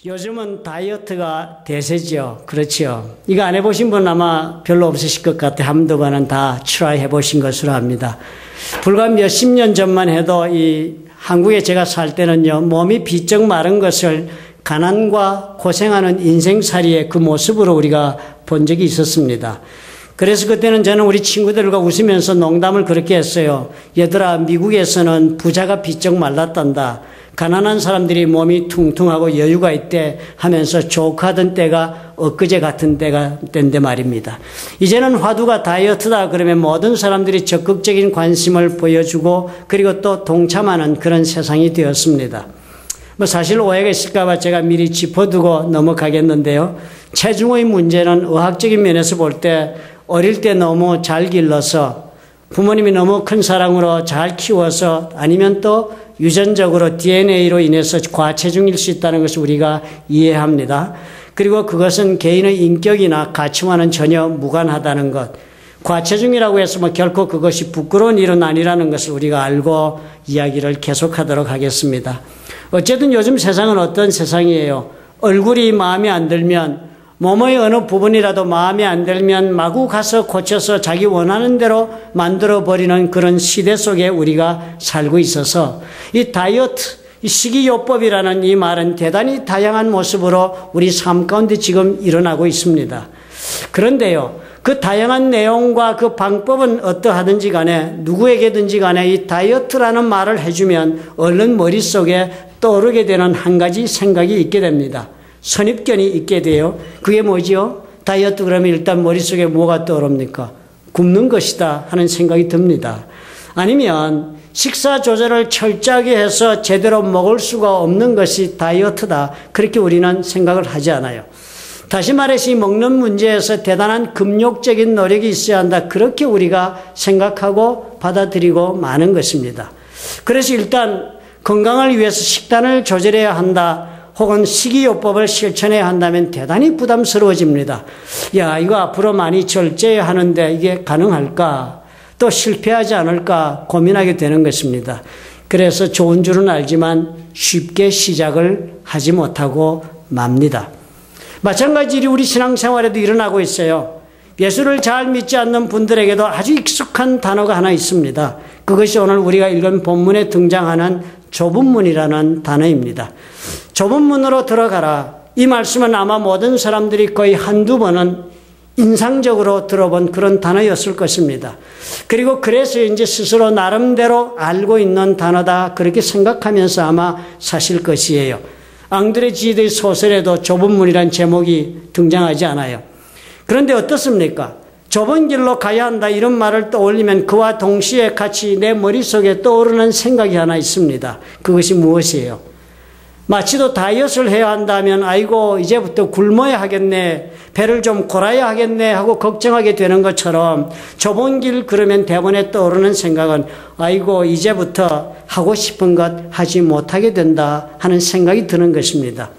요즘은 다이어트가 대세죠. 그렇죠. 이거 안 해보신 분 아마 별로 없으실 것 같아요. 한두 번은 다 트라이 해보신 것으로 합니다. 불과 몇십 년 전만 해도 이 한국에 제가 살 때는요, 몸이 비쩍 마른 것을 가난과 고생하는 인생살이의 그 모습으로 우리가 본 적이 있었습니다. 그래서 그때는 저는 우리 친구들과 웃으면서 농담을 그렇게 했어요. 얘들아, 미국에서는 부자가 비쩍 말랐단다. 가난한 사람들이 몸이 퉁퉁하고 여유가 있대 하면서 조크하던 때가 엊그제 같은 때인데 말입니다. 이제는 화두가 다이어트다 그러면 모든 사람들이 적극적인 관심을 보여주고 그리고 또 동참하는 그런 세상이 되었습니다. 사실 오해가 있을까봐 제가 미리 짚어두고 넘어가겠는데요. 체중의 문제는 의학적인 면에서 볼 때 어릴 때 너무 잘 길러서 부모님이 너무 큰 사랑으로 잘 키워서 아니면 또 유전적으로 DNA로 인해서 과체중일 수 있다는 것을 우리가 이해합니다. 그리고 그것은 개인의 인격이나 가치와는 전혀 무관하다는 것. 과체중이라고 해서 결코 그것이 부끄러운 일은 아니라는 것을 우리가 알고 이야기를 계속하도록 하겠습니다. 어쨌든 요즘 세상은 어떤 세상이에요? 얼굴이 마음에 안 들면 몸의 어느 부분이라도 마음에 안 들면 마구 가서 고쳐서 자기 원하는 대로 만들어버리는 그런 시대 속에 우리가 살고 있어서 이 다이어트, 이 식이요법이라는 이 말은 대단히 다양한 모습으로 우리 삶 가운데 지금 일어나고 있습니다. 그런데요, 그 다양한 내용과 그 방법은 어떠하든지 간에 누구에게든지 간에 이 다이어트라는 말을 해주면 얼른 머릿속에 떠오르게 되는 한 가지 생각이 있게 됩니다. 선입견이 있게 돼요. 그게 뭐지요? 다이어트 그러면 일단 머릿속에 뭐가 떠오릅니까? 굶는 것이다 하는 생각이 듭니다. 아니면 식사 조절을 철저하게 해서 제대로 먹을 수가 없는 것이 다이어트다. 그렇게 우리는 생각을 하지 않아요. 다시 말해서 이 먹는 문제에서 대단한 금욕적인 노력이 있어야 한다. 그렇게 우리가 생각하고 받아들이고 마는 것입니다. 그래서 일단 건강을 위해서 식단을 조절해야 한다. 혹은 식이요법을 실천해야 한다면 대단히 부담스러워집니다. 야, 이거 앞으로 많이 절제해야 하는데 이게 가능할까? 또 실패하지 않을까? 고민하게 되는 것입니다. 그래서 좋은 줄은 알지만 쉽게 시작을 하지 못하고 맙니다. 마찬가지 일이 우리 신앙생활에도 일어나고 있어요. 예수를 잘 믿지 않는 분들에게도 아주 익숙한 단어가 하나 있습니다. 그것이 오늘 우리가 읽은 본문에 등장하는 좁은 문이라는 단어입니다. 좁은 문으로 들어가라. 이 말씀은 아마 모든 사람들이 거의 한두 번은 인상적으로 들어본 그런 단어였을 것입니다. 그리고 그래서 이제 스스로 나름대로 알고 있는 단어다 그렇게 생각하면서 아마 사실 것이에요. 앙드레 지드의 소설에도 좁은 문이라는 제목이 등장하지 않아요. 그런데 어떻습니까? 좁은 길로 가야 한다 이런 말을 떠올리면 그와 동시에 같이 내 머릿속에 떠오르는 생각이 하나 있습니다. 그것이 무엇이에요? 마치도 다이어트를 해야 한다면 아이고 이제부터 굶어야 하겠네, 배를 좀 골아야 하겠네 하고 걱정하게 되는 것처럼 좁은 길 그러면 대번에 떠오르는 생각은 아이고 이제부터 하고 싶은 것 하지 못하게 된다 하는 생각이 드는 것입니다.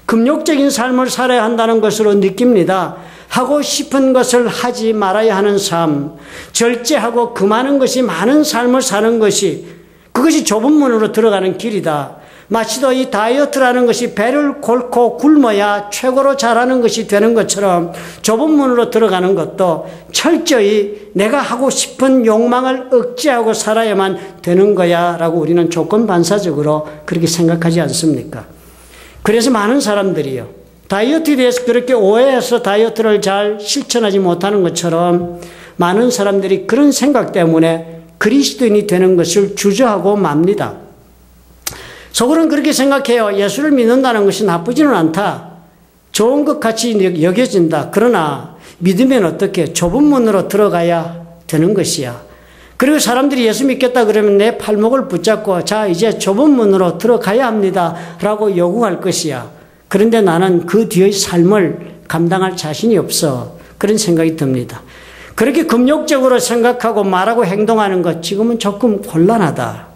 금욕적인 삶을 살아야 한다는 것으로 느낍니다. 하고 싶은 것을 하지 말아야 하는 삶, 절제하고 금하는 것이 많은 삶을 사는 것이 그것이 좁은 문으로 들어가는 길이다. 마치도 이 다이어트라는 것이 배를 골고 굶어야 최고로 잘하는 것이 되는 것처럼 좁은 문으로 들어가는 것도 철저히 내가 하고 싶은 욕망을 억제하고 살아야만 되는 거야 라고 우리는 조건반사적으로 그렇게 생각하지 않습니까? 그래서 많은 사람들이요, 다이어트에 대해서 그렇게 오해해서 다이어트를 잘 실천하지 못하는 것처럼 많은 사람들이 그런 생각 때문에 그리스도인이 되는 것을 주저하고 맙니다. 속으로는 그렇게 생각해요. 예수를 믿는다는 것이 나쁘지는 않다. 좋은 것 같이 여겨진다. 그러나 믿으면 어떻게? 좁은 문으로 들어가야 되는 것이야. 그리고 사람들이 예수 믿겠다 그러면 내 팔목을 붙잡고 자 이제 좁은 문으로 들어가야 합니다 라고 요구할 것이야. 그런데 나는 그 뒤의 삶을 감당할 자신이 없어. 그런 생각이 듭니다. 그렇게 금욕적으로 생각하고 말하고 행동하는 것 지금은 조금 곤란하다.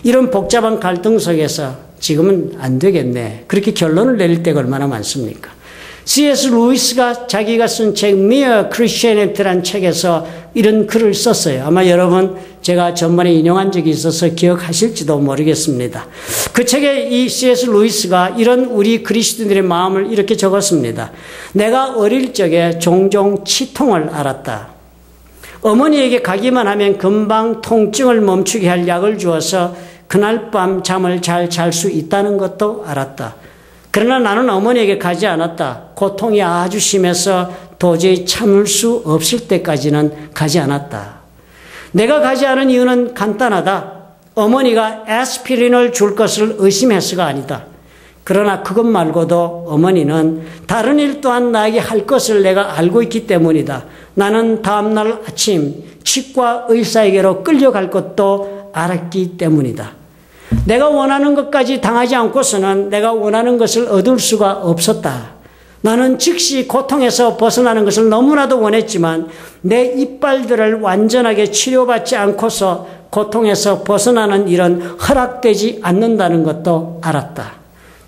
이런 복잡한 갈등 속에서 지금은 안 되겠네. 그렇게 결론을 내릴 때가 얼마나 많습니까? C.S. 루이스가 자기가 쓴 책 Mere Christianity라는 책에서 이런 글을 썼어요. 아마 여러분 제가 전번에 인용한 적이 있어서 기억하실지도 모르겠습니다. 그 책에 이 C.S. 루이스가 이런 우리 그리스도인들의 마음을 이렇게 적었습니다. 내가 어릴 적에 종종 치통을 앓았다. 어머니에게 가기만 하면 금방 통증을 멈추게 할 약을 주어서 그날 밤 잠을 잘 잘 수 있다는 것도 알았다. 그러나 나는 어머니에게 가지 않았다. 고통이 아주 심해서 도저히 참을 수 없을 때까지는 가지 않았다. 내가 가지 않은 이유는 간단하다. 어머니가 아스피린을 줄 것을 의심해서가 아니다. 그러나 그것 말고도 어머니는 다른 일 또한 나에게 할 것을 내가 알고 있기 때문이다. 나는 다음날 아침 치과 의사에게로 끌려갈 것도 알았기 때문이다. 내가 원하는 것까지 당하지 않고서는 내가 원하는 것을 얻을 수가 없었다. 나는 즉시 고통에서 벗어나는 것을 너무나도 원했지만 내 이빨들을 완전하게 치료받지 않고서 고통에서 벗어나는 일은 허락되지 않는다는 것도 알았다.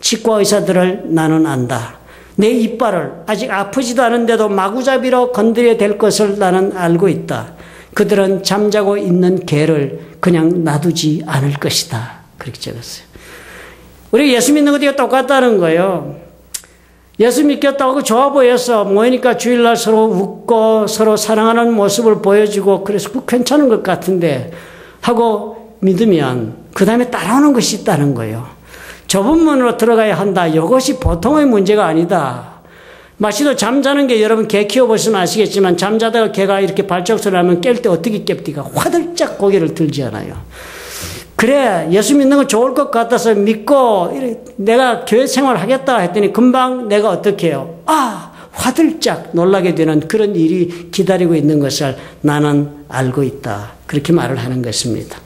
치과 의사들을 나는 안다. 내 이빨을 아직 아프지도 않은데도 마구잡이로 건드려야 될 것을 나는 알고 있다. 그들은 잠자고 있는 개를 그냥 놔두지 않을 것이다. 그렇게 적었어요. 우리 예수 믿는 것도 똑같다는 거예요. 예수 믿겠다고 좋아 보여서 모이니까 주일날 서로 웃고 서로 사랑하는 모습을 보여주고 그래서 괜찮은 것 같은데 하고 믿으면 그 다음에 따라오는 것이 있다는 거예요. 좁은 문으로 들어가야 한다. 이것이 보통의 문제가 아니다. 마치도 잠자는 게 여러분 개 키워보시면 아시겠지만 잠자다가 개가 이렇게 발작소리 나면 깰 때 어떻게 깹니까? 화들짝 고개를 들지 않아요. 그래 예수 믿는 건 좋을 것 같아서 믿고 내가 교회 생활 하겠다 했더니 금방 내가 어떻게 해요? 화들짝 놀라게 되는 그런 일이 기다리고 있는 것을 나는 알고 있다. 그렇게 말을 하는 것입니다.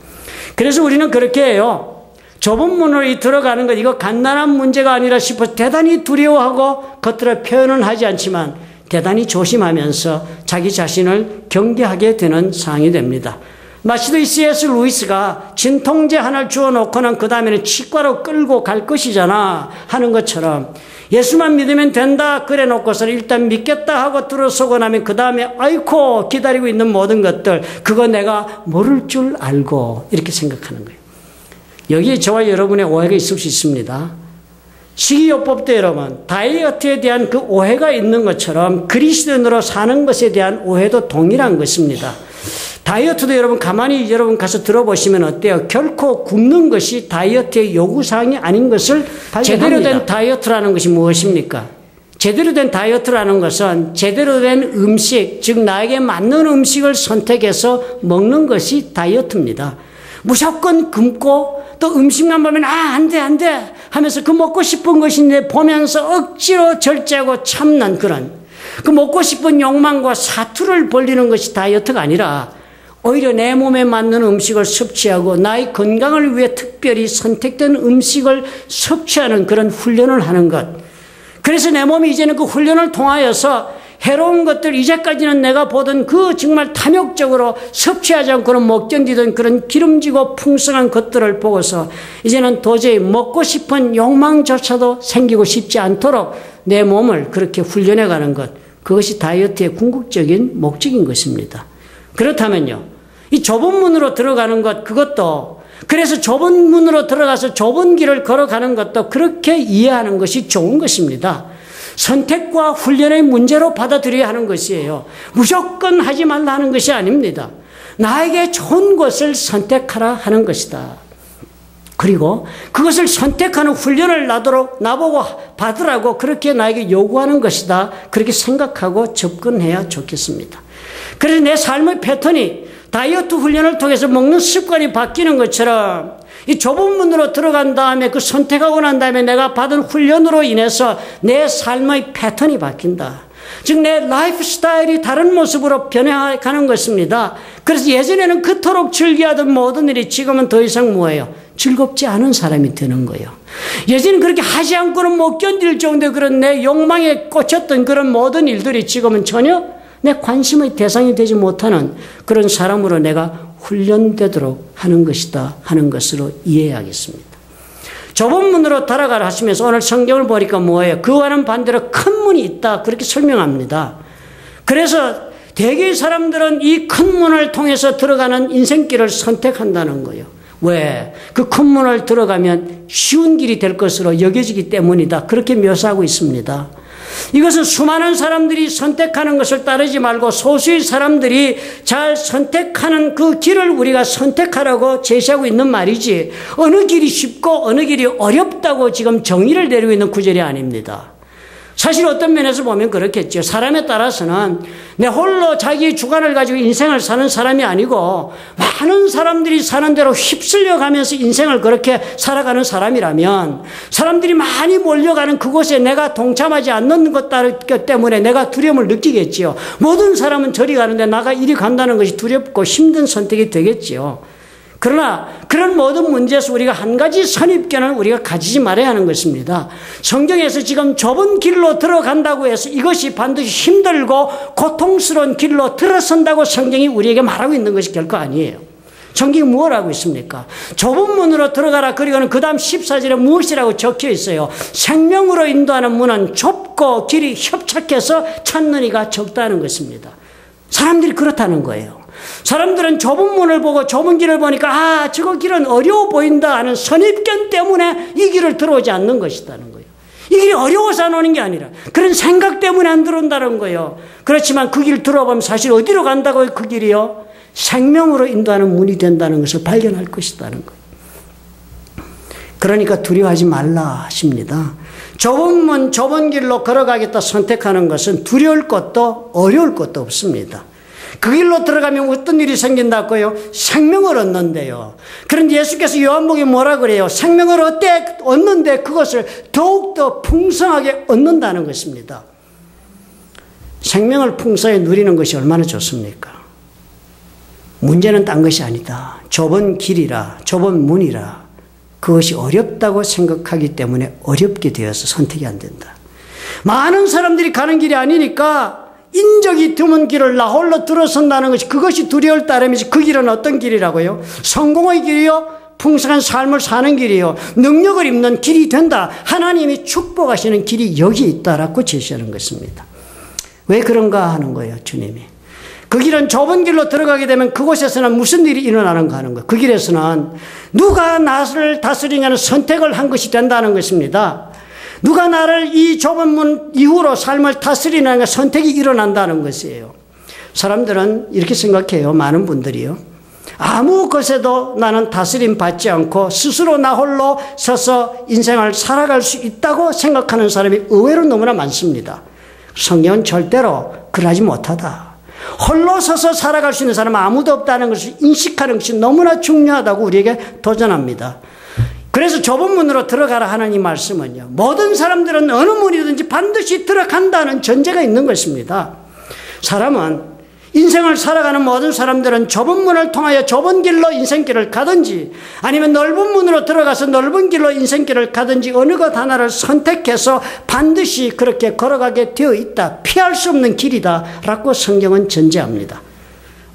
그래서 우리는 그렇게 해요. 좁은 문으로 들어가는 것 이거 간단한 문제가 아니라 싶어 대단히 두려워하고 겉으로 표현은 하지 않지만 대단히 조심하면서 자기 자신을 경계하게 되는 상황이 됩니다. 마치도 C.S. 루이스가 진통제 하나를 주어놓고는 그 다음에는 치과로 끌고 갈 것이잖아 하는 것처럼 예수만 믿으면 된다 그래 놓고서는 일단 믿겠다 하고 들어서고 나면 그 다음에 아이고 기다리고 있는 모든 것들 그거 내가 모를 줄 알고 이렇게 생각하는 거예요. 여기에 저와 여러분의 오해가 있을 수 있습니다. 식이요법 때 여러분 다이어트에 대한 그 오해가 있는 것처럼 그리스도인으로 사는 것에 대한 오해도 동일한 것입니다. 다이어트도 여러분 가만히 여러분 가서 들어보시면 어때요? 결코 굶는 것이 다이어트의 요구사항이 아닌 것을 발견합니다. 제대로 된 다이어트라는 것이 무엇입니까? 제대로 된 다이어트라는 것은 제대로 된 음식, 즉 나에게 맞는 음식을 선택해서 먹는 것이 다이어트입니다. 무조건 굶고 또 음식만 보면 안 돼 하면서 그 먹고 싶은 것인데 보면서 억지로 절제하고 참는 그런 그 먹고 싶은 욕망과 사투를 벌리는 것이 다이어트가 아니라 오히려 내 몸에 맞는 음식을 섭취하고 나의 건강을 위해 특별히 선택된 음식을 섭취하는 그런 훈련을 하는 것. 그래서 내 몸이 이제는 그 훈련을 통하여서 해로운 것들 이제까지는 내가 보던 그 정말 탐욕적으로 섭취하지 않고는 못 견디던 그런 기름지고 풍성한 것들을 보고서 이제는 도저히 먹고 싶은 욕망조차도 생기고 싶지 않도록 내 몸을 그렇게 훈련해 가는 것. 그것이 다이어트의 궁극적인 목적인 것입니다. 그렇다면요. 이 좁은 문으로 들어가는 것 그것도 그래서 좁은 문으로 들어가서 좁은 길을 걸어가는 것도 그렇게 이해하는 것이 좋은 것입니다. 선택과 훈련의 문제로 받아들여야 하는 것이에요. 무조건 하지 말라 하는 것이 아닙니다. 나에게 좋은 것을 선택하라 하는 것이다. 그리고 그것을 선택하는 훈련을 나보고 받으라고 그렇게 나에게 요구하는 것이다. 그렇게 생각하고 접근해야 좋겠습니다. 그래서 내 삶의 패턴이 다이어트 훈련을 통해서 먹는 습관이 바뀌는 것처럼 이 좁은 문으로 들어간 다음에 그 선택하고 난 다음에 내가 받은 훈련으로 인해서 내 삶의 패턴이 바뀐다. 즉 내 라이프 스타일이 다른 모습으로 변해가는 것입니다. 그래서 예전에는 그토록 즐겨하던 모든 일이 지금은 더 이상 뭐예요? 즐겁지 않은 사람이 되는 거예요. 예전엔 그렇게 하지 않고는 못 견딜 정도의 그런 내 욕망에 꽂혔던 그런 모든 일들이 지금은 전혀 내 관심의 대상이 되지 못하는 그런 사람으로 내가 훈련되도록 하는 것이다 하는 것으로 이해해야겠습니다. 좁은 문으로 달아가라 하시면서 오늘 성경을 보니까 뭐예요? 그와는 반대로 큰 문이 있다 그렇게 설명합니다. 그래서 대개의 사람들은 이 큰 문을 통해서 들어가는 인생길을 선택한다는 거예요. 왜? 그 큰 문을 들어가면 쉬운 길이 될 것으로 여겨지기 때문이다. 그렇게 묘사하고 있습니다. 이것은 수많은 사람들이 선택하는 것을 따르지 말고 소수의 사람들이 잘 선택하는 그 길을 우리가 선택하라고 제시하고 있는 말이지, 어느 길이 쉽고 어느 길이 어렵다고 지금 정의를 내리고 있는 구절이 아닙니다. 사실 어떤 면에서 보면 그렇겠죠. 사람에 따라서는 내 홀로 자기의 주관을 가지고 인생을 사는 사람이 아니고 많은 사람들이 사는 대로 휩쓸려 가면서 인생을 그렇게 살아가는 사람이라면, 사람들이 많이 몰려가는 그곳에 내가 동참하지 않는 것 때문에 내가 두려움을 느끼겠지요. 모든 사람은 저리 가는데 나가 이리 간다는 것이 두렵고 힘든 선택이 되겠지요. 그러나 그런 모든 문제에서 우리가 한 가지 선입견을 우리가 가지지 말아야 하는 것입니다. 성경에서 지금 좁은 길로 들어간다고 해서 이것이 반드시 힘들고 고통스러운 길로 들어선다고 성경이 우리에게 말하고 있는 것이 결코 아니에요. 성경이 무엇을 하고 있습니까? 좁은 문으로 들어가라. 그리고는 그 다음 14절에 무엇이라고 적혀 있어요? 생명으로 인도하는 문은 좁고 길이 협착해서 찾는 이가 적다는 것입니다. 사람들이 그렇다는 거예요. 사람들은 좁은 문을 보고 좁은 길을 보니까 저거 길은 어려워 보인다 하는 선입견 때문에 이 길을 들어오지 않는 것이라는 거예요. 이 길이 어려워서 안 오는 게 아니라 그런 생각 때문에 안 들어온다는 거예요. 그렇지만 그 길 들어보면 사실 어디로 간다고요? 그 길이요? 생명으로 인도하는 문이 된다는 것을 발견할 것이라는 거예요. 그러니까 두려워하지 말라 하십니다. 좁은 문, 좁은 길로 걸어가겠다 선택하는 것은 두려울 것도 어려울 것도 없습니다. 그 길로 들어가면 어떤 일이 생긴다고요? 생명을 얻는데요. 그런데 예수께서 요한복음에 뭐라 그래요? 생명을 얻는데 그것을 더욱더 풍성하게 얻는다는 것입니다. 생명을 풍성하게 누리는 것이 얼마나 좋습니까? 문제는 딴 것이 아니다. 좁은 길이라, 좁은 문이라 그것이 어렵다고 생각하기 때문에 어렵게 되어서 선택이 안 된다. 많은 사람들이 가는 길이 아니니까 인적이 드문 길을 나 홀로 들어선다는 것이, 그것이 두려울 따름이지. 그 길은 어떤 길이라고요? 성공의 길이요? 풍성한 삶을 사는 길이요? 능력을 입는 길이 된다. 하나님이 축복하시는 길이 여기 있다라고 제시하는 것입니다. 왜 그런가 하는 거예요, 주님이. 그 길은 좁은 길로 들어가게 되면 그곳에서는 무슨 일이 일어나는가 하는 거예요. 그 길에서는 누가 나를 다스리냐는 선택을 한 것이 된다는 것입니다. 누가 나를 이 좁은 문 이후로 삶을 다스리는 선택이 일어난다는 것이에요. 사람들은 이렇게 생각해요. 많은 분들이요. 아무 것에도 나는 다스림 받지 않고 스스로 나 홀로 서서 인생을 살아갈 수 있다고 생각하는 사람이 의외로 너무나 많습니다. 성경은 절대로 그러지 못하다. 홀로 서서 살아갈 수 있는 사람은 아무도 없다는 것을 인식하는 것이 너무나 중요하다고 우리에게 도전합니다. 그래서 좁은 문으로 들어가라 하는 이 말씀은요, 모든 사람들은 어느 문이든지 반드시 들어간다는 전제가 있는 것입니다. 사람은, 인생을 살아가는 모든 사람들은 좁은 문을 통하여 좁은 길로 인생길을 가든지 아니면 넓은 문으로 들어가서 넓은 길로 인생길을 가든지 어느 것 하나를 선택해서 반드시 그렇게 걸어가게 되어 있다. 피할 수 없는 길이다 라고 성경은 전제합니다.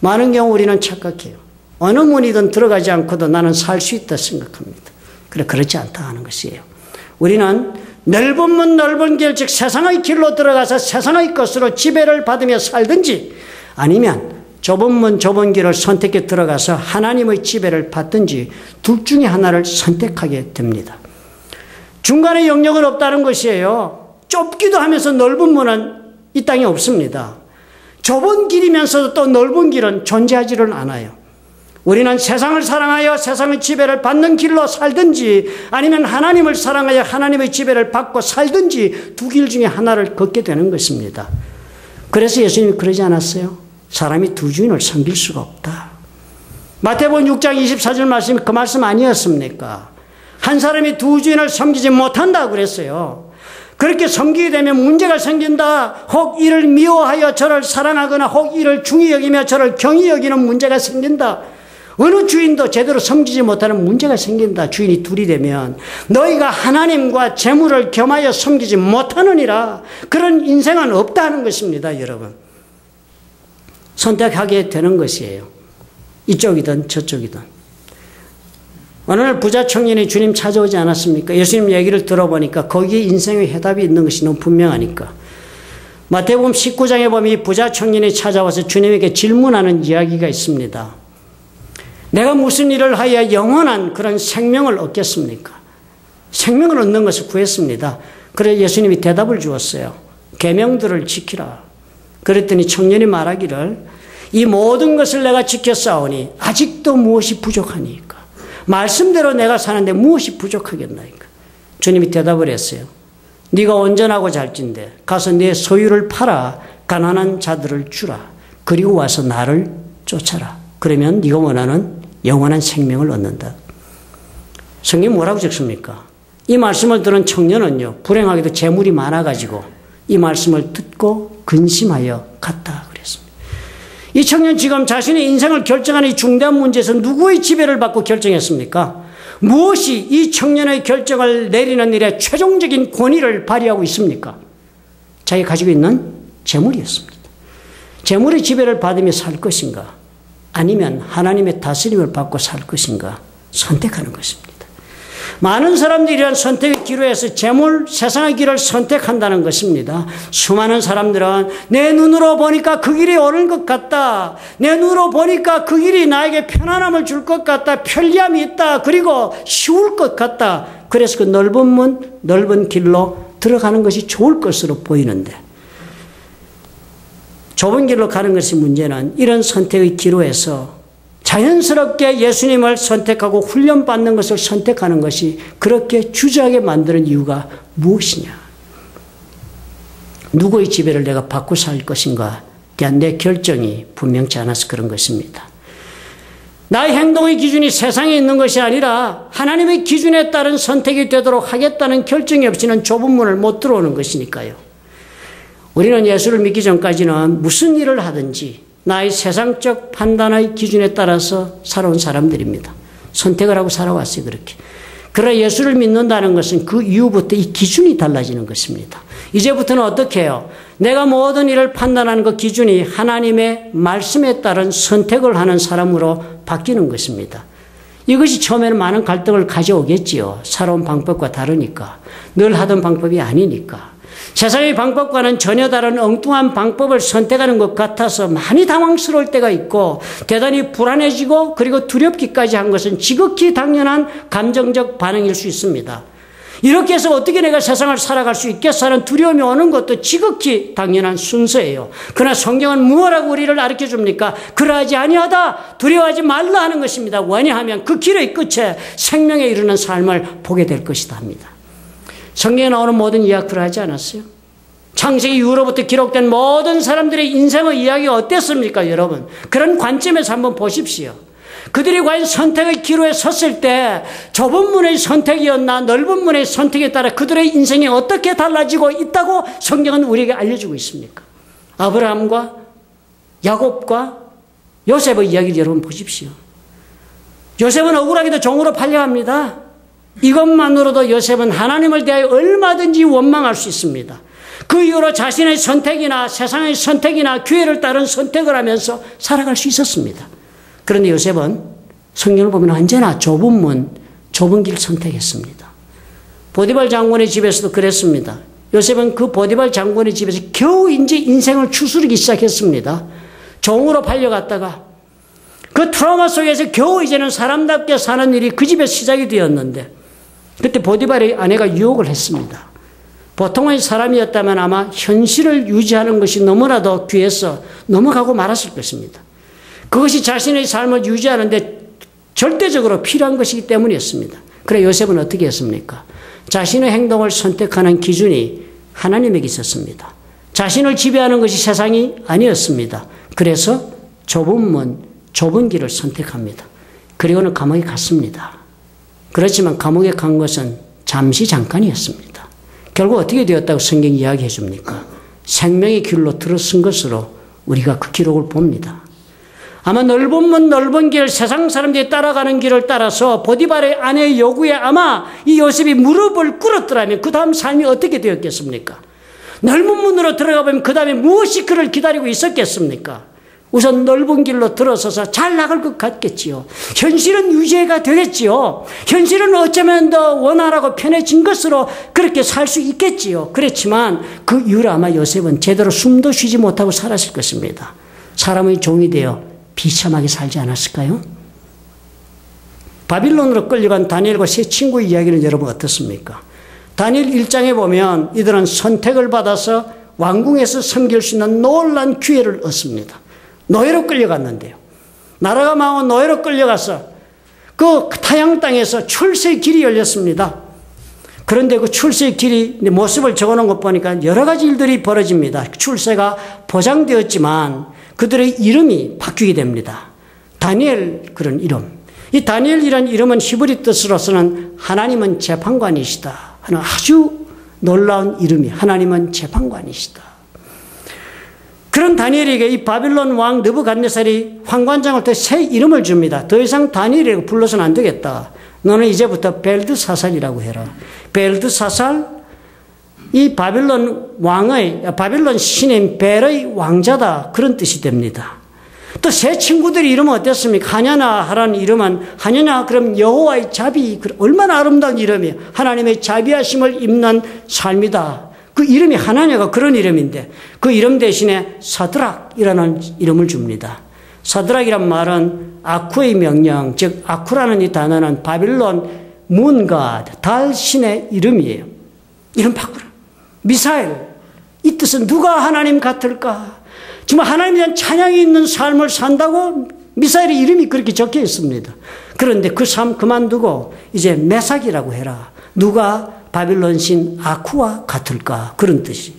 많은 경우 우리는 착각해요. 어느 문이든 들어가지 않고도 나는 살 수 있다 생각합니다. 그렇지 않다 하는 것이에요. 우리는 넓은 문 넓은 길, 즉 세상의 길로 들어가서 세상의 것으로 지배를 받으며 살든지 아니면 좁은 문 좁은 길을 선택해 들어가서 하나님의 지배를 받든지 둘 중에 하나를 선택하게 됩니다. 중간에 영역은 없다는 것이에요. 좁기도 하면서 넓은 문은 이 땅에 없습니다. 좁은 길이면서도 또 넓은 길은 존재하지를 않아요. 우리는 세상을 사랑하여 세상의 지배를 받는 길로 살든지 아니면 하나님을 사랑하여 하나님의 지배를 받고 살든지 두 길 중에 하나를 걷게 되는 것입니다. 그래서 예수님이 그러지 않았어요? 사람이 두 주인을 섬길 수가 없다. 마태복음 6장 24절 말씀이 그 말씀 아니었습니까? 한 사람이 두 주인을 섬기지 못한다고 그랬어요. 그렇게 섬기게 되면 문제가 생긴다. 혹 이를 미워하여 저를 사랑하거나 혹 이를 중히 여기며 저를 경히 여기는 문제가 생긴다. 어느 주인도 제대로 섬기지 못하는 문제가 생긴다. 주인이 둘이 되면 너희가 하나님과 재물을 겸하여 섬기지 못하느니라. 그런 인생은 없다는 것입니다, 여러분. 선택하게 되는 것이에요. 이쪽이든 저쪽이든. 어느 날 부자 청년이 주님 찾아오지 않았습니까? 예수님 얘기를 들어보니까 거기에 인생의 해답이 있는 것이 너무 분명하니까. 마태복음 19장에 보면 이 부자 청년이 찾아와서 주님에게 질문하는 이야기가 있습니다. 내가 무슨 일을 하여야 영원한 그런 생명을 얻겠습니까? 생명을 얻는 것을 구했습니다. 그래서 예수님이 대답을 주었어요. 계명들을 지키라. 그랬더니 청년이 말하기를 이 모든 것을 내가 지켰사오니 아직도 무엇이 부족하니까? 말씀대로 내가 사는데 무엇이 부족하겠나이까? 주님이 대답을 했어요. 네가 온전하고 잘진데 가서 네 소유를 팔아 가난한 자들을 주라. 그리고 와서 나를 쫓아라. 그러면 네가 원하는 영원한 생명을 얻는다. 성경이 뭐라고 적습니까? 이 말씀을 들은 청년은요, 불행하게도 재물이 많아가지고 이 말씀을 듣고 근심하여 갔다 그랬습니다. 이 청년 지금 자신의 인생을 결정하는 이 중대한 문제에서 누구의 지배를 받고 결정했습니까? 무엇이 이 청년의 결정을 내리는 일에 최종적인 권위를 발휘하고 있습니까? 자기가 가지고 있는 재물이었습니다. 재물의 지배를 받으며 살 것인가? 아니면 하나님의 다스림을 받고 살 것인가? 선택하는 것입니다. 많은 사람들이 이러한 선택의 기로에서 재물, 세상의 길을 선택한다는 것입니다. 수많은 사람들은 내 눈으로 보니까 그 길이 옳은 것 같다. 내 눈으로 보니까 그 길이 나에게 편안함을 줄 것 같다. 편리함이 있다. 그리고 쉬울 것 같다. 그래서 그 넓은 문, 넓은 길로 들어가는 것이 좋을 것으로 보이는데 좁은 길로 가는 것이 문제는 이런 선택의 기로에서 자연스럽게 예수님을 선택하고 훈련받는 것을 선택하는 것이 그렇게 주저하게 만드는 이유가 무엇이냐? 누구의 지배를 내가 받고 살 것인가에 대한 내 결정이 분명치 않아서 그런 것입니다. 나의 행동의 기준이 세상에 있는 것이 아니라 하나님의 기준에 따른 선택이 되도록 하겠다는 결정이 없이는 좁은 문을 못 들어오는 것이니까요. 우리는 예수를 믿기 전까지는 무슨 일을 하든지 나의 세상적 판단의 기준에 따라서 살아온 사람들입니다. 선택을 하고 살아왔어요, 그렇게. 그러나 예수를 믿는다는 것은 그 이후부터 이 기준이 달라지는 것입니다. 이제부터는 어떻게 해요? 내가 모든 일을 판단하는 그 기준이 하나님의 말씀에 따른 선택을 하는 사람으로 바뀌는 것입니다. 이것이 처음에는 많은 갈등을 가져오겠지요. 살아온 방법과 다르니까. 늘 하던 방법이 아니니까. 세상의 방법과는 전혀 다른 엉뚱한 방법을 선택하는 것 같아서 많이 당황스러울 때가 있고 대단히 불안해지고 그리고 두렵기까지 한 것은 지극히 당연한 감정적 반응일 수 있습니다. 이렇게 해서 어떻게 내가 세상을 살아갈 수 있겠어 하는 두려움이 오는 것도 지극히 당연한 순서예요. 그러나 성경은 무엇라고 우리를 가르쳐 줍니까? 그러하지 아니하다, 두려워하지 말라 하는 것입니다. 왜냐하면 그 길의 끝에 생명에 이르는 삶을 보게 될 것이다 합니다. 성경에 나오는 모든 이야기 그러하지 않았어요? 창세기 이후로부터 기록된 모든 사람들의 인생의 이야기가 어땠습니까, 여러분? 그런 관점에서 한번 보십시오. 그들이 과연 선택의 기로에 섰을 때 좁은 문의 선택이었나 넓은 문의 선택에 따라 그들의 인생이 어떻게 달라지고 있다고 성경은 우리에게 알려주고 있습니까? 아브라함과 야곱과 요셉의 이야기를 여러분 보십시오. 요셉은 억울하게도 종으로 팔려갑니다. 이것만으로도 요셉은 하나님을 대하여 얼마든지 원망할 수 있습니다. 그 이후로 자신의 선택이나 세상의 선택이나 기회를 따른 선택을 하면서 살아갈 수 있었습니다. 그런데 요셉은 성경을 보면 언제나 좁은 문, 좁은 길 선택했습니다. 보디발 장군의 집에서도 그랬습니다. 요셉은 그 보디발 장군의 집에서 겨우 이제 인생을 추스르기 시작했습니다. 종으로 팔려갔다가 그 트라우마 속에서 겨우 이제는 사람답게 사는 일이 그 집에 시작이 되었는데 그때 보디발의 아내가 유혹을 했습니다. 보통의 사람이었다면 아마 현실을 유지하는 것이 너무나도 귀해서 넘어가고 말았을 것입니다. 그것이 자신의 삶을 유지하는데 절대적으로 필요한 것이기 때문이었습니다. 그래 요셉은 어떻게 했습니까? 자신의 행동을 선택하는 기준이 하나님에게 있었습니다. 자신을 지배하는 것이 세상이 아니었습니다. 그래서 좁은 문, 좁은 길을 선택합니다. 그리고는 감옥에 갔습니다. 그렇지만 감옥에 간 것은 잠시 잠깐이었습니다. 결국 어떻게 되었다고 성경이 이야기해 줍니까? 생명의 길로 들어선 것으로 우리가 그 기록을 봅니다. 아마 넓은 문 넓은 길 세상 사람들이 따라가는 길을 따라서 보디발의 아내의 요구에 아마 이 요셉이 무릎을 꿇었더라면 그 다음 삶이 어떻게 되었겠습니까? 넓은 문으로 들어가 보면 그 다음에 무엇이 그를 기다리고 있었겠습니까? 우선 넓은 길로 들어서서 잘 나갈 것 같겠지요. 현실은 유죄가 되겠지요. 현실은 어쩌면 더 원활하고 편해진 것으로 그렇게 살 수 있겠지요. 그렇지만 그 이후로 아마 요셉은 제대로 숨도 쉬지 못하고 살았을 것입니다. 사람의 종이 되어 비참하게 살지 않았을까요? 바빌론으로 끌려간 다니엘과 세 친구의 이야기는 여러분 어떻습니까? 다니엘 1장에 보면 이들은 선택을 받아서 왕궁에서 섬길 수 있는 놀라운 기회를 얻습니다. 노예로 끌려갔는데요. 나라가 망하고 노예로 끌려가서 그 타양 땅에서 출세의 길이 열렸습니다. 그런데 그 출세의 길이 모습을 적어놓은 것 보니까 여러 가지 일들이 벌어집니다. 출세가 보장되었지만 그들의 이름이 바뀌게 됩니다. 다니엘 그런 이름. 이 다니엘이라는 이름은 히브리 뜻으로서는 하나님은 재판관이시다 하는 아주 놀라운 이름이 하나님은 재판관이시다. 그런 다니엘에게 이 바빌론 왕 느부갓네살이 황관장을 통해 새 이름을 줍니다. 더 이상 다니엘이라고 불러서는 안 되겠다. 너는 이제부터 벨드사살이라고 해라. 벨드사살, 이 바빌론 신인 벨의 왕자다. 그런 뜻이 됩니다. 또 새 친구들의 이름은 어땠습니까? 하냐나 하라는 이름은 하냐나 그럼 여호와의 자비, 얼마나 아름다운 이름이에요. 하나님의 자비하심을 입는 삶이다. 그 이름이 하나냐가 그런 이름인데 그 이름 대신에 사드락이라는 이름을 줍니다. 사드락이란 말은 아쿠의 명령, 즉 아쿠라는 이 단어는 바빌론 문가 달 신의 이름이에요. 이름 바꾸라. 미사엘, 이 뜻은 누가 하나님 같을까? 정말 하나님에 대한 찬양이 있는 삶을 산다고 미사엘의 이름이 그렇게 적혀 있습니다. 그런데 그 삶 그만두고 이제 메삭이라고 해라. 누가 바빌론 신 아쿠와 같을까? 그런 뜻이.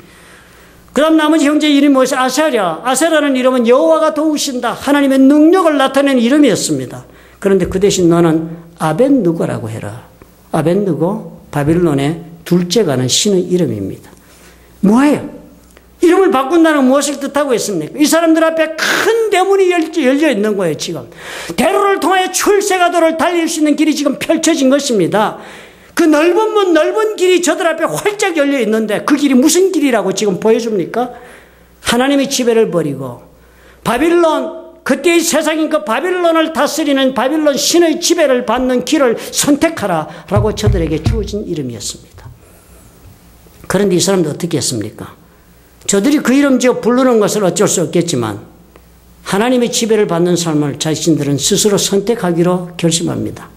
그 다음 나머지 형제 이름이 뭐였어요? 아세랴. 아세라는 이름은 여호와가 도우신다. 하나님의 능력을 나타내는 이름이었습니다. 그런데 그 대신 너는 아벤누고라고 해라. 아벤누고 바빌론의 둘째가는 신의 이름입니다. 뭐예요? 이름을 바꾼다는 무엇을 뜻하고 있습니까? 이 사람들 앞에 큰 대문이 열려 있는 거예요, 지금. 대로를 통하여 출세가도를 달릴 수 있는 길이 지금 펼쳐진 것입니다. 그 넓은 문, 넓은 길이 저들 앞에 활짝 열려 있는데 그 길이 무슨 길이라고 지금 보여줍니까? 하나님의 지배를 버리고 바빌론, 그때의 세상인 그 바빌론을 다스리는 바빌론 신의 지배를 받는 길을 선택하라라고 저들에게 주어진 이름이었습니다. 그런데 이 사람들 어떻게 했습니까? 저들이 그 이름 지어 부르는 것을 어쩔 수 없겠지만 하나님의 지배를 받는 삶을 자신들은 스스로 선택하기로 결심합니다.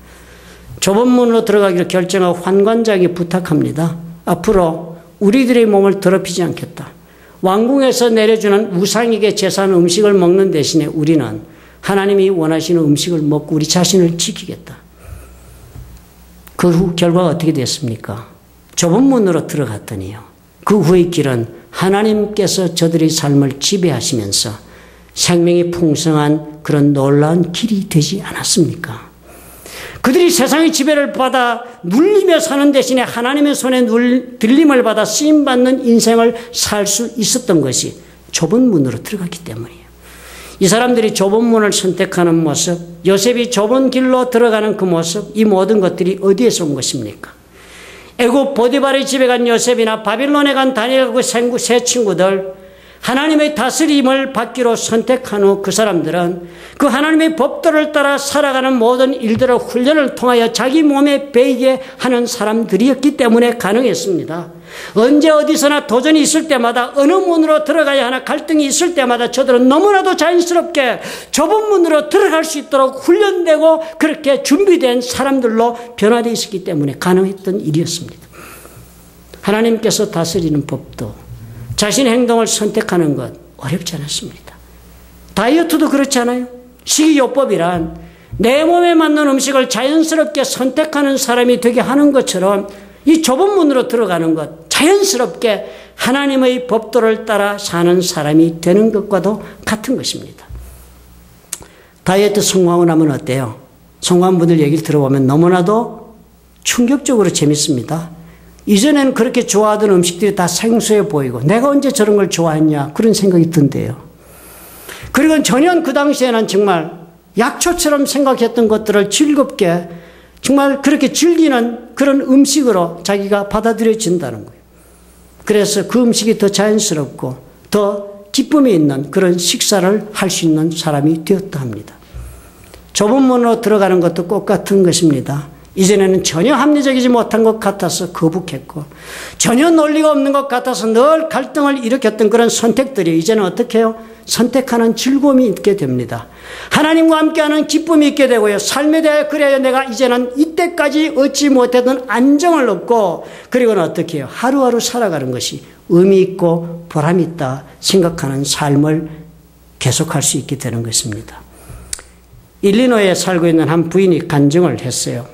좁은 문으로 들어가기로 결정하고 환관장에게 부탁합니다. 앞으로 우리들의 몸을 더럽히지 않겠다. 왕궁에서 내려주는 우상에게 제사하는 음식을 먹는 대신에 우리는 하나님이 원하시는 음식을 먹고 우리 자신을 지키겠다. 그 후 결과가 어떻게 됐습니까? 좁은 문으로 들어갔더니요. 그 후의 길은 하나님께서 저들의 삶을 지배하시면서 생명이 풍성한 그런 놀라운 길이 되지 않았습니까? 그들이 세상의 지배를 받아 눌리며 사는 대신에 하나님의 손에 들림을 받아 쓰임받는 인생을 살 수 있었던 것이 좁은 문으로 들어갔기 때문이에요. 이 사람들이 좁은 문을 선택하는 모습, 요셉이 좁은 길로 들어가는 그 모습, 이 모든 것들이 어디에서 온 것입니까? 애굽 보디발의 집에 간 요셉이나 바빌론에 간 다니엘과 그 세 친구들, 하나님의 다스림을 받기로 선택한 후 그 사람들은 그 하나님의 법도를 따라 살아가는 모든 일들을 훈련을 통하여 자기 몸에 배이게 하는 사람들이었기 때문에 가능했습니다. 언제 어디서나 도전이 있을 때마다 어느 문으로 들어가야 하나 갈등이 있을 때마다 저들은 너무나도 자연스럽게 좁은 문으로 들어갈 수 있도록 훈련되고 그렇게 준비된 사람들로 변화되어 있었기 때문에 가능했던 일이었습니다. 하나님께서 다스리는 법도 자신의 행동을 선택하는 것 어렵지 않았습니다. 다이어트도 그렇지 않아요? 식이요법이란 내 몸에 맞는 음식을 자연스럽게 선택하는 사람이 되게 하는 것처럼 이 좁은 문으로 들어가는 것, 자연스럽게 하나님의 법도를 따라 사는 사람이 되는 것과도 같은 것입니다. 다이어트 성공하고 나면 어때요? 성공한 분들 얘기를 들어보면 너무나도 충격적으로 재밌습니다. 이전에는 그렇게 좋아하던 음식들이 다 생소해 보이고 내가 언제 저런 걸 좋아했냐 그런 생각이 든대요. 그리고 전혀 그 당시에는 정말 약초처럼 생각했던 것들을 즐겁게 정말 그렇게 즐기는 그런 음식으로 자기가 받아들여진다는 거예요. 그래서 그 음식이 더 자연스럽고 더 기쁨이 있는 그런 식사를 할 수 있는 사람이 되었다 합니다. 좁은 문으로 들어가는 것도 똑같은 것입니다. 이전에는 전혀 합리적이지 못한 것 같아서 거북했고 전혀 논리가 없는 것 같아서 늘 갈등을 일으켰던 그런 선택들이 이제는 어떻게 해요? 선택하는 즐거움이 있게 됩니다. 하나님과 함께하는 기쁨이 있게 되고요. 삶에 대해 그래야 내가 이제는 이때까지 얻지 못했던 안정을 얻고 그리고는 어떻게 해요? 하루하루 살아가는 것이 의미 있고 보람 있다 생각하는 삶을 계속할 수 있게 되는 것입니다. 일리노이에 살고 있는 한 부인이 간증을 했어요.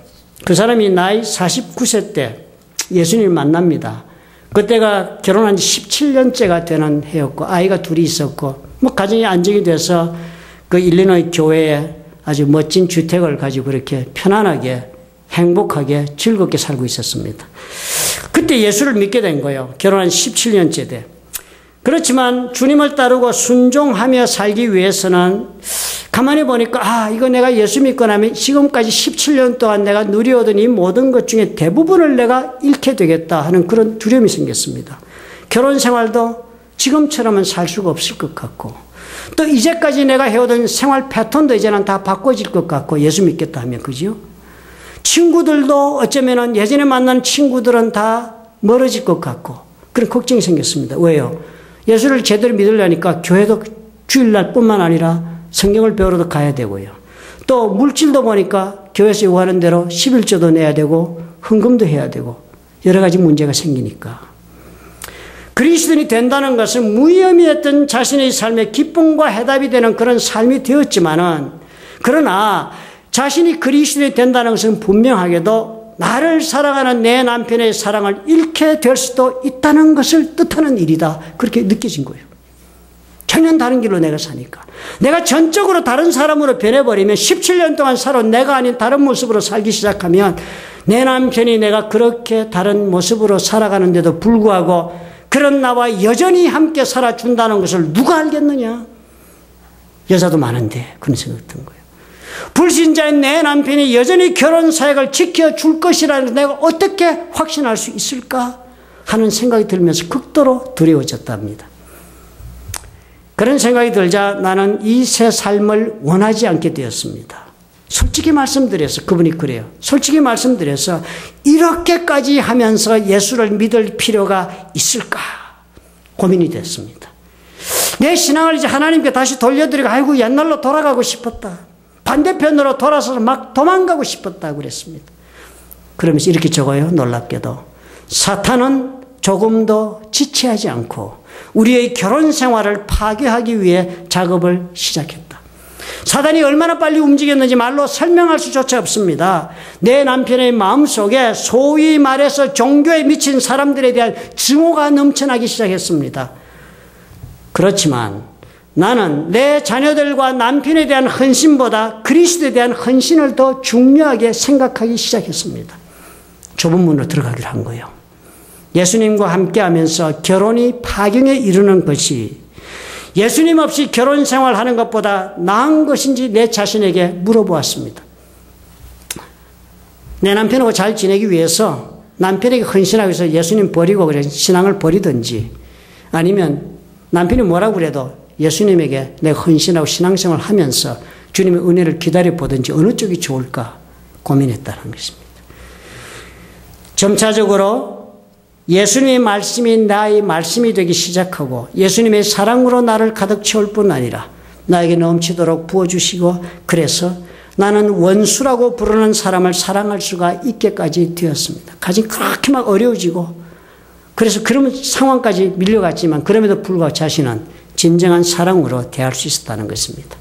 그 사람이 나이 49세 때 예수님을 만납니다. 그때가 결혼한 지 17년째가 되는 해였고 아이가 둘이 있었고 가정이 안정이 돼서 그 일리노이 교회에 아주 멋진 주택을 가지고 그렇게 편안하게 행복하게 즐겁게 살고 있었습니다. 그때 예수를 믿게 된 거예요. 결혼한 17년째 돼. 그렇지만 주님을 따르고 순종하며 살기 위해서는 가만히 보니까 이거 내가 예수 믿고 나면 지금까지 17년 동안 내가 누려오던 이 모든 것 중에 대부분을 내가 잃게 되겠다 하는 그런 두려움이 생겼습니다. 결혼 생활도 지금처럼은 살 수가 없을 것 같고 또 이제까지 내가 해오던 생활 패턴도 이제는 다 바꿔질 것 같고 예수 믿겠다 하면 그죠? 친구들도 어쩌면은 예전에 만난 친구들은 다 멀어질 것 같고 그런 걱정이 생겼습니다. 왜요? 예수를 제대로 믿으려니까 교회도 주일날 뿐만 아니라 성경을 배우러도 가야 되고요. 또 물질도 보니까 교회에서 요구하는 대로 11조도 내야 되고 헌금도 해야 되고 여러 가지 문제가 생기니까. 그리스도인이 된다는 것은 무의미했던 자신의 삶의 기쁨과 해답이 되는 그런 삶이 되었지만은 그러나 자신이 그리스도인이 된다는 것은 분명하게도 나를 사랑하는 내 남편의 사랑을 잃게 될 수도 있다는 것을 뜻하는 일이다. 그렇게 느껴진 거예요. 전혀 다른 길로 내가 사니까. 내가 전적으로 다른 사람으로 변해버리면 17년 동안 살아온 내가 아닌 다른 모습으로 살기 시작하면 내 남편이 내가 그렇게 다른 모습으로 살아가는데도 불구하고 그런 나와 여전히 함께 살아준다는 것을 누가 알겠느냐? 여자도 많은데 그런 생각이 든 거예요. 불신자인 내 남편이 여전히 결혼 사역을 지켜줄 것이라는 걸 내가 어떻게 확신할 수 있을까 하는 생각이 들면서 극도로 두려워졌답니다. 그런 생각이 들자 나는 이 새 삶을 원하지 않게 되었습니다. 솔직히 말씀드려서 그분이 그래요. 솔직히 말씀드려서 이렇게까지 하면서 예수를 믿을 필요가 있을까 고민이 됐습니다. 내 신앙을 이제 하나님께 다시 돌려드리고 아이고 옛날로 돌아가고 싶었다. 반대편으로 돌아서서 막 도망가고 싶었다 그랬습니다. 그러면서 이렇게 적어요. 놀랍게도 사탄은 조금도 지체하지 않고 우리의 결혼 생활을 파괴하기 위해 작업을 시작했다. 사단이 얼마나 빨리 움직였는지 말로 설명할 수조차 없습니다. 내 남편의 마음속에 소위 말해서 종교에 미친 사람들에 대한 증오가 넘쳐나기 시작했습니다. 그렇지만 나는 내 자녀들과 남편에 대한 헌신보다 그리스도에 대한 헌신을 더 중요하게 생각하기 시작했습니다. 좁은 문으로 들어가기로 한 거예요. 예수님과 함께하면서 결혼이 파경에 이르는 것이 예수님 없이 결혼 생활하는 것보다 나은 것인지 내 자신에게 물어보았습니다. 내 남편하고 잘 지내기 위해서 남편에게 헌신하기 위해서 예수님 버리고 그래 신앙을 버리든지 아니면 남편이 뭐라고 그래도 예수님에게 내가 헌신하고 신앙생활을 하면서 주님의 은혜를 기다려보든지 어느 쪽이 좋을까 고민했다는 것입니다. 점차적으로 예수님의 말씀이 나의 말씀이 되기 시작하고 예수님의 사랑으로 나를 가득 채울 뿐 아니라 나에게 넘치도록 부어주시고 그래서 나는 원수라고 부르는 사람을 사랑할 수가 있게까지 되었습니다. 가진 그렇게 막 어려워지고 그래서 그런 상황까지 밀려갔지만 그럼에도 불구하고 자신은 진정한 사랑으로 대할 수 있었다는 것입니다.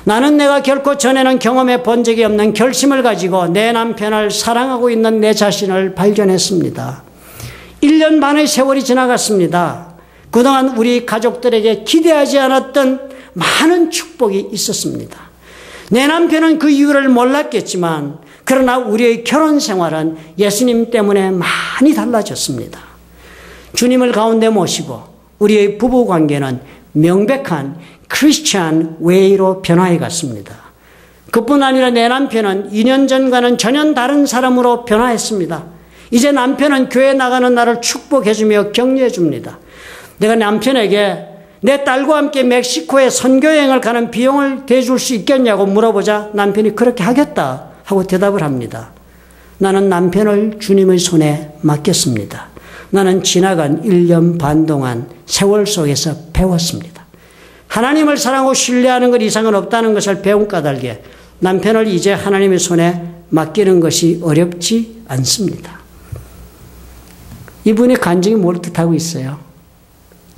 나는 내가 결코 전에는 경험해 본 적이 없는 결심을 가지고 내 남편을 사랑하고 있는 내 자신을 발견했습니다. 1년 반의 세월이 지나갔습니다. 그동안 우리 가족들에게 기대하지 않았던 많은 축복이 있었습니다. 내 남편은 그 이유를 몰랐겠지만 그러나 우리의 결혼 생활은 예수님 때문에 많이 달라졌습니다. 주님을 가운데 모시고 우리의 부부 관계는 명백한 크리스찬 웨이로 변화해 갔습니다. 그뿐 아니라 내 남편은 2년 전과는 전혀 다른 사람으로 변화했습니다. 이제 남편은 교회 나가는 나를 축복해주며 격려해줍니다. 내가 남편에게 내 딸과 함께 멕시코에 선교여행을 가는 비용을 대줄 수 있겠냐고 물어보자 남편이 그렇게 하겠다 하고 대답을 합니다. 나는 남편을 주님의 손에 맡겼습니다. 나는 지나간 1년 반 동안 세월 속에서 배웠습니다. 하나님을 사랑하고 신뢰하는 것 이상은 없다는 것을 배운 까닭에 남편을 이제 하나님의 손에 맡기는 것이 어렵지 않습니다. 이분의 간증이 뭘 뜻하고 있어요?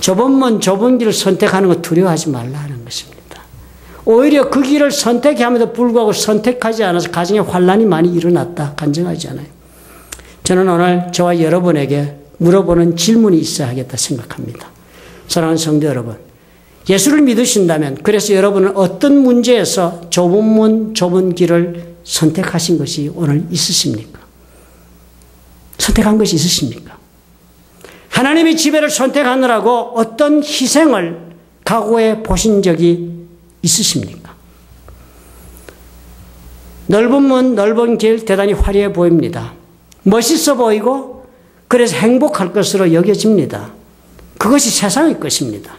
좁은 길을 선택하는 거 두려워하지 말라는 것입니다. 오히려 그 길을 선택함에도 불구하고 선택하지 않아서 가정에 환란이 많이 일어났다 간증하잖아요. 저는 오늘 저와 여러분에게 물어보는 질문이 있어야 하겠다 생각합니다. 사랑하는 성도 여러분, 예수를 믿으신다면 그래서 여러분은 어떤 문제에서 좁은 문, 좁은 길을 선택하신 것이 오늘 있으십니까? 선택한 것이 있으십니까? 하나님의 지배를 선택하느라고 어떤 희생을 각오해 보신 적이 있으십니까? 넓은 문, 넓은 길 대단히 화려해 보입니다. 멋있어 보이고 그래서 행복할 것으로 여겨집니다. 그것이 세상의 것입니다.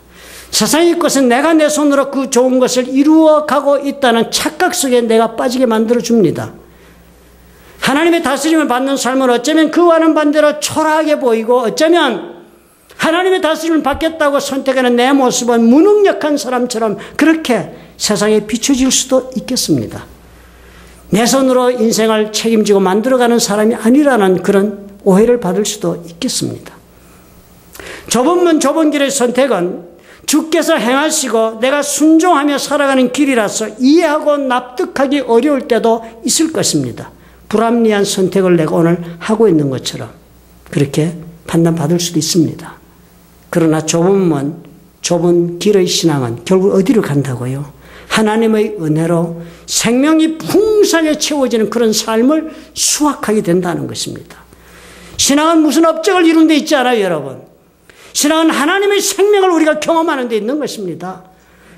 세상의 것은 내가 내 손으로 그 좋은 것을 이루어가고 있다는 착각 속에 내가 빠지게 만들어줍니다. 하나님의 다스림을 받는 삶은 어쩌면 그와는 반대로 초라하게 보이고 어쩌면 하나님의 다스림을 받겠다고 선택하는 내 모습은 무능력한 사람처럼 그렇게 세상에 비춰질 수도 있겠습니다. 내 손으로 인생을 책임지고 만들어가는 사람이 아니라는 그런 오해를 받을 수도 있겠습니다. 좁은 문 좁은 길의 선택은 주께서 행하시고 내가 순종하며 살아가는 길이라서 이해하고 납득하기 어려울 때도 있을 것입니다. 불합리한 선택을 내가 오늘 하고 있는 것처럼 그렇게 판단받을 수도 있습니다. 그러나 좁은 문, 좁은 길의 신앙은 결국 어디로 간다고요? 하나님의 은혜로 생명이 풍성하게 채워지는 그런 삶을 수확하게 된다는 것입니다. 신앙은 무슨 업적을 이루는 데 있지 않아요, 여러분. 신앙은 하나님의 생명을 우리가 경험하는 데 있는 것입니다.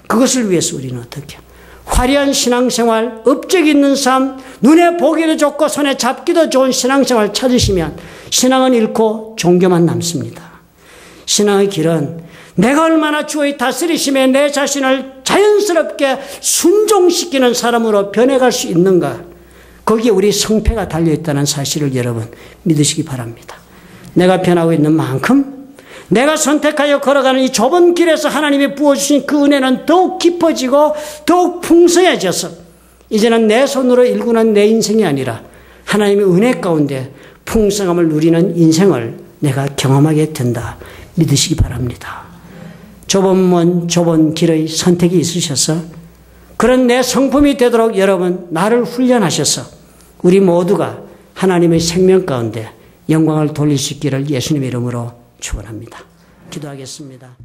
그것을 위해서 우리는 어떻게 해요? 화려한 신앙생활, 업적이 있는 삶, 눈에 보기도 좋고 손에 잡기도 좋은 신앙생활을 찾으시면 신앙은 잃고 종교만 남습니다. 신앙의 길은 내가 얼마나 주의 다스리심에 내 자신을 자연스럽게 순종시키는 사람으로 변해갈 수 있는가, 거기에 우리 성패가 달려있다는 사실을 여러분 믿으시기 바랍니다. 내가 변하고 있는 만큼 내가 선택하여 걸어가는 이 좁은 길에서 하나님이 부어주신 그 은혜는 더욱 깊어지고 더욱 풍성해져서 이제는 내 손으로 일구는 내 인생이 아니라 하나님의 은혜 가운데 풍성함을 누리는 인생을 내가 경험하게 된다 믿으시기 바랍니다. 좁은 문, 좁은 길의 선택이 있으셔서 그런 내 성품이 되도록 여러분 나를 훈련하셔서 우리 모두가 하나님의 생명 가운데 영광을 돌릴 수 있기를 예수님의 이름으로 축원합니다. 기도하겠습니다.